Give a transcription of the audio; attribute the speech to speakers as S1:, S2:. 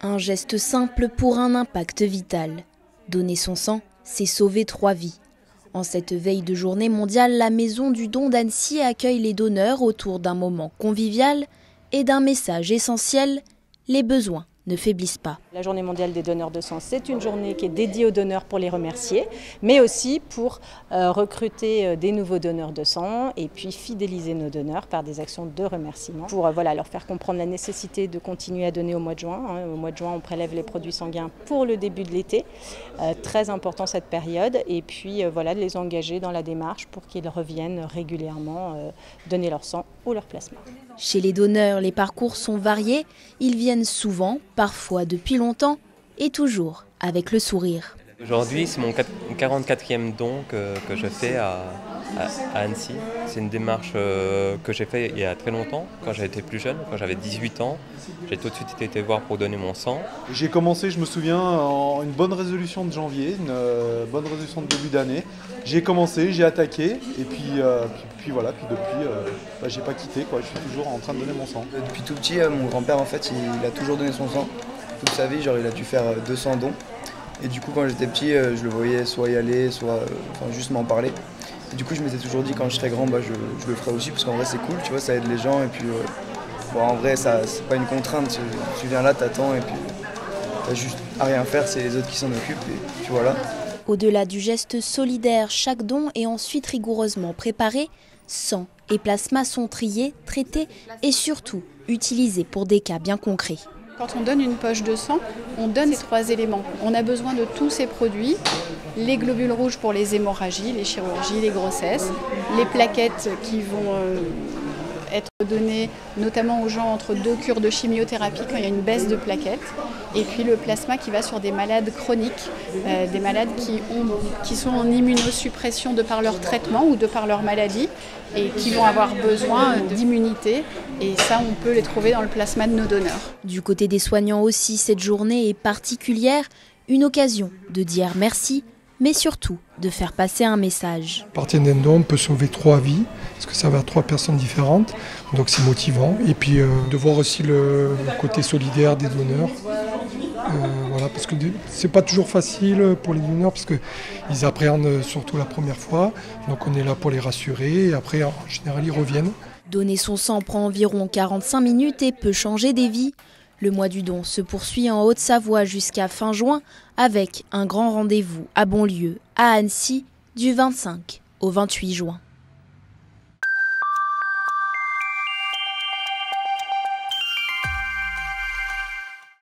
S1: Un geste simple pour un impact vital. Donner son sang, c'est sauver 3 vies. En cette veille de journée mondiale, la Maison du Don d'Annecy accueille les donneurs autour d'un moment convivial et d'un message essentiel, les besoins ne faiblissent pas.
S2: La journée mondiale des donneurs de sang, c'est une journée qui est dédiée aux donneurs pour les remercier, mais aussi pour recruter des nouveaux donneurs de sang et puis fidéliser nos donneurs par des actions de remerciement pour leur faire comprendre la nécessité de continuer à donner au mois de juin. Au mois de juin, on prélève les produits sanguins pour le début de l'été, très important cette période, et puis de les engager dans la démarche pour qu'ils reviennent régulièrement donner leur sang ou leur plasma.
S1: Chez les donneurs, les parcours sont variés, ils viennent souvent, parfois depuis longtemps et toujours avec le sourire.
S3: Aujourd'hui, c'est mon 44e don que je fais à Annecy. C'est une démarche que j'ai faite il y a très longtemps, quand j'étais plus jeune, quand j'avais 18 ans. J'ai tout de suite été voir pour donner mon sang.
S4: J'ai commencé, je me souviens, en une bonne résolution de janvier, une bonne résolution de début d'année. J'ai commencé, j'ai attaqué, et puis depuis, j'ai pas quitté, quoi. Je suis toujours en train de donner mon sang.
S5: Depuis tout petit, mon grand-père, en fait, il a toujours donné son sang. Toute sa vie, il a dû faire 200 dons. Et du coup, quand j'étais petit, je le voyais soit y aller, soit juste m'en parler. Et du coup, je m'étais toujours dit, quand je serai grand, je le ferai aussi, parce qu'en vrai, c'est cool, tu vois, ça aide les gens. Et puis, en vrai, c'est pas une contrainte. Tu viens là, t'attends, et puis t'as juste à rien faire, c'est les autres qui s'en occupent, et puis voilà.
S1: Au-delà du geste solidaire, chaque don est ensuite rigoureusement préparé. Sang et plasma sont triés, traités et surtout utilisés pour des cas bien concrets.
S6: Quand on donne une poche de sang, on donne ces 3 éléments. On a besoin de tous ces produits, les globules rouges pour les hémorragies, les chirurgies, les grossesses, les plaquettes qui vont être données notamment aux gens entre 2 cures de chimiothérapie quand il y a une baisse de plaquettes, et puis le plasma qui va sur des malades chroniques, des malades qui sont en immunosuppression de par leur traitement ou de par leur maladie et qui vont avoir besoin d'immunité, et ça on peut les trouver dans le plasma de nos donneurs.
S1: Du côté des soignants aussi, cette journée est particulière, une occasion de dire merci, mais surtout de faire passer un message.
S7: À partir d'un don, on peut sauver 3 vies, parce que ça va à 3 personnes différentes, donc c'est motivant. Et puis de voir aussi le côté solidaire des donneurs, parce que c'est pas toujours facile pour les donneurs, parce qu'ils appréhendent surtout la première fois, donc on est là pour les rassurer, et après en général ils reviennent.
S1: Donner son sang prend environ 45 minutes et peut changer des vies. Le mois du don se poursuit en Haute-Savoie jusqu'à fin juin avec un grand rendez-vous à Bonlieu, à Annecy, du 25 au 28 juin.